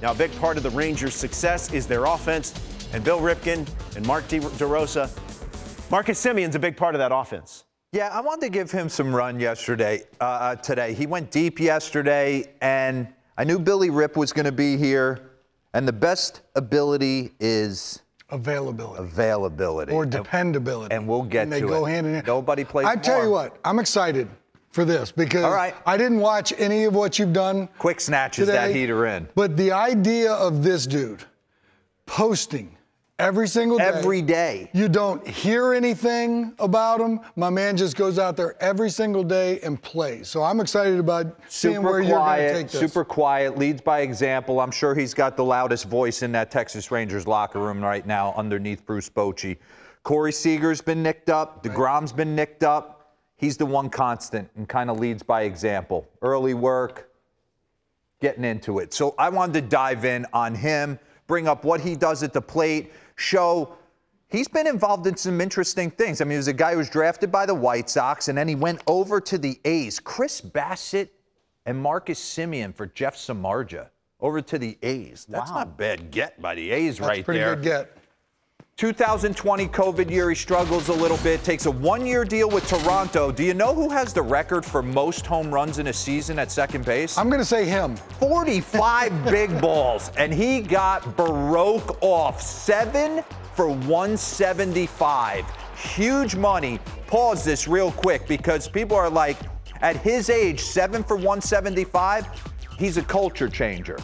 Now, a big part of the Rangers' success is their offense, and Bill Ripken and Mark DeRosa. Marcus Semien's a big part of that offense. Yeah, I wanted to give him some run today. He went deep yesterday, and I knew Billy Rip was going to be here, and the best ability is availability or dependability, and we'll get to it. They go hand in hand. Nobody plays. I tell you what, I'm excited for this because right. I didn't watch any of what you've done. Quick snatches today, that heater in. But the idea of this dude posting every single day. Every day. You don't hear anything about him. My man just goes out there every single day and plays. So I'm excited about seeing where you're going to take this. Super quiet, leads by example. I'm sure he's got the loudest voice in that Texas Rangers locker room right now underneath Bruce Bochy. Corey Seager's been nicked up. DeGrom's been nicked up. He's the one constant and kind of leads by example. Early work, getting into it. So I wanted to dive in on him, bring up what he does at the plate, show he's been involved in some interesting things. I mean, he was a guy who was drafted by the White Sox, and then he went over to the A's. Chris Bassett and Marcus Semien for Jeff Samardzija over to the A's. That's not a bad get by the A's right there. That's a pretty good get. 2020 COVID year, he struggles a little bit, takes a one-year deal with Toronto. Do you know who has the record for most home runs in a season at second base? I'm going to say him. 45 big balls, and he got Baroque off 7 for 175. Huge money. Pause this real quick because people are like, at his age, 7 for 175, he's a culture changer.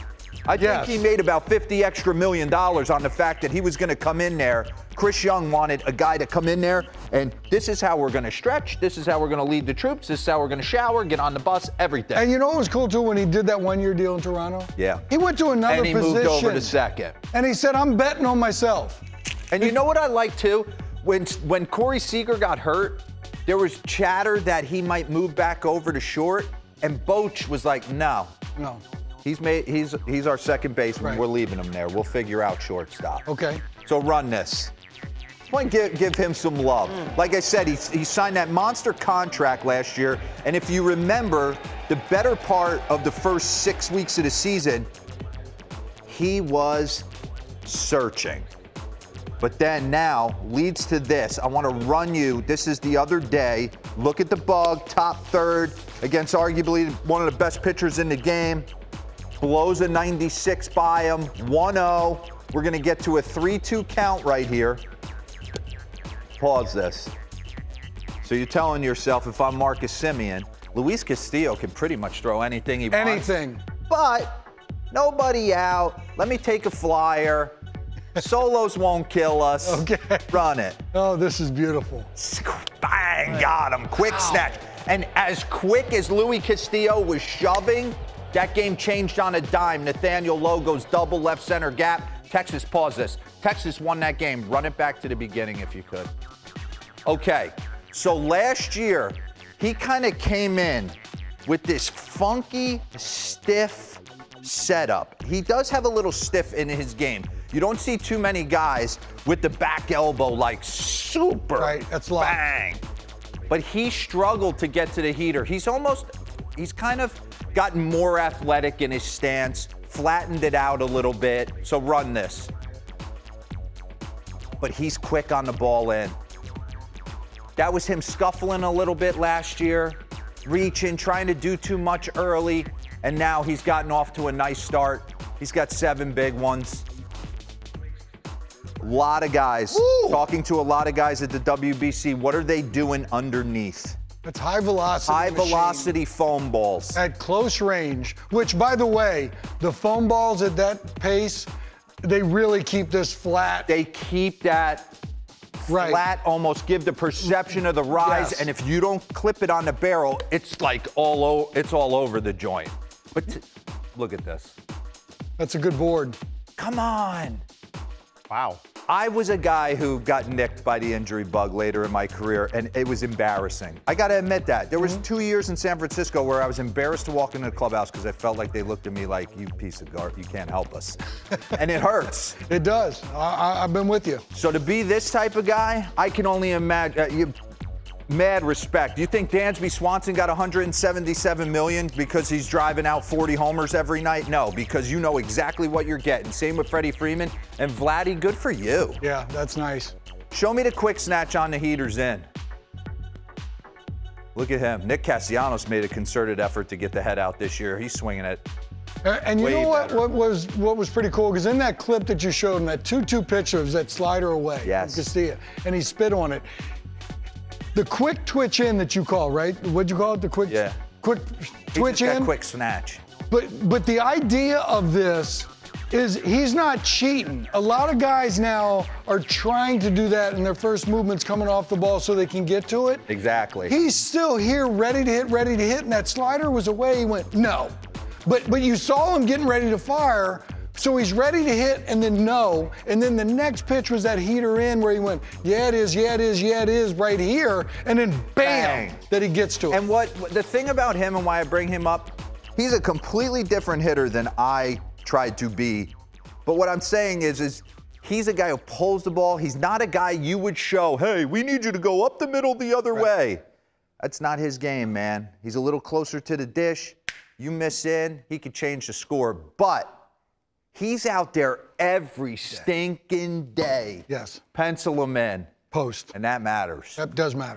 I think he made about $50 million extra on the fact that he was going to come in there. Chris Young wanted a guy to come in there, and this is how we're going to stretch. This is how we're going to lead the troops. This is how we're going to shower, get on the bus, everything. And you know what was cool, too, when he did that one-year deal in Toronto? Yeah. He went to another position. And he moved over to second. And he said, I'm betting on myself. And you know what I like, too? When Corey Seager got hurt, there was chatter that he might move back over to short, and Boch was like, no. No. He's our second baseman. Right. We're leaving him there. We'll figure out shortstop. Okay. So run this. I want to give him some love. Like I said, he signed that monster contract last year. And if you remember, the better part of the first 6 weeks of the season, he was searching. But then now leads to this. I want to run you. This is the other day. Look at the bug, top third against arguably one of the best pitchers in the game. Blows a 96 by him, 1-0. We're going to get to a 3-2 count right here. Pause this. So you're telling yourself, if I'm Marcus Semien, Luis Castillo can pretty much throw anything he wants. Anything. But nobody out. Let me take a flyer. Solos won't kill us. Okay. Run it. Oh, this is beautiful. Bang, got him. Quick snatch. And as quick as Luis Castillo was shoving, that game changed on a dime. Nathaniel Logo's double left center gap. Texas, pause this. Texas won that game. Run it back to the beginning if you could. Okay, so last year, he kind of came in with this funky, stiff setup. He does have a little stiff in his game. You don't see too many guys with the back elbow like super that's locked. Bang. But he struggled to get to the heater. He's kind of gotten more athletic in his stance, flattened it out a little bit. So run this. But he's quick on the ball in. That was him scuffling a little bit last year, reaching, trying to do too much early, and now he's gotten off to a nice start. He's got 7 big ones. A lot of guys, talking to a lot of guys at the WBC, what are they doing underneath? It's high velocity. High velocity foam balls. At close range, which, by the way, the foam balls at that pace, they really keep this flat. They keep that flat, almost give the perception of the rise. And if you don't clip it on the barrel, it's like all over the joint. But look at this. That's a good board. Come on. Wow. I was a guy who got nicked by the injury bug later in my career, and it was embarrassing. I got to admit that. There was 2 years in San Francisco where I was embarrassed to walk into the clubhouse because I felt like they looked at me like, you piece of garbage, you can't help us. And it hurts. It does. I've been with you. So to be this type of guy, I can only imagine. mad respect. Do you think Dansby Swanson got $177 million because he's driving out 40 homers every night? No, because you know exactly what you're getting. Same with Freddie Freeman. And Vladdy, good for you. Yeah, that's nice. Show me the quick snatch on the heaters in. Look at him. Nick Castellanos made a concerted effort to get the head out this year. He's swinging it. And you know what was pretty cool? Because in that clip that you showed him, that 2-2 pitch was that slider away from Castilla, and he spit on it. The quick twitch in that you call, right? What'd you call it? The quick, quick twitch in? Quick snatch. But the idea of this is he's not cheating. A lot of guys now are trying to do that in their first movements coming off the ball so they can get to it. Exactly. He's still here, ready to hit, and that slider was away. He went, no. But you saw him getting ready to fire, so he's ready to hit and then no. And then the next pitch was that heater in where he went, yeah, it is, yeah, it is, yeah, it is, right here. And then bam, that he gets to it. And the thing about him and why I bring him up, he's a completely different hitter than I tried to be. But what I'm saying is he's a guy who pulls the ball. He's not a guy you would show, hey, we need you to go up the middle the other way. That's not his game, man. He's a little closer to the dish. You miss in, he could change the score. But he's out there every stinking day. Yes. Pencil him in. Post. And that matters. That does matter.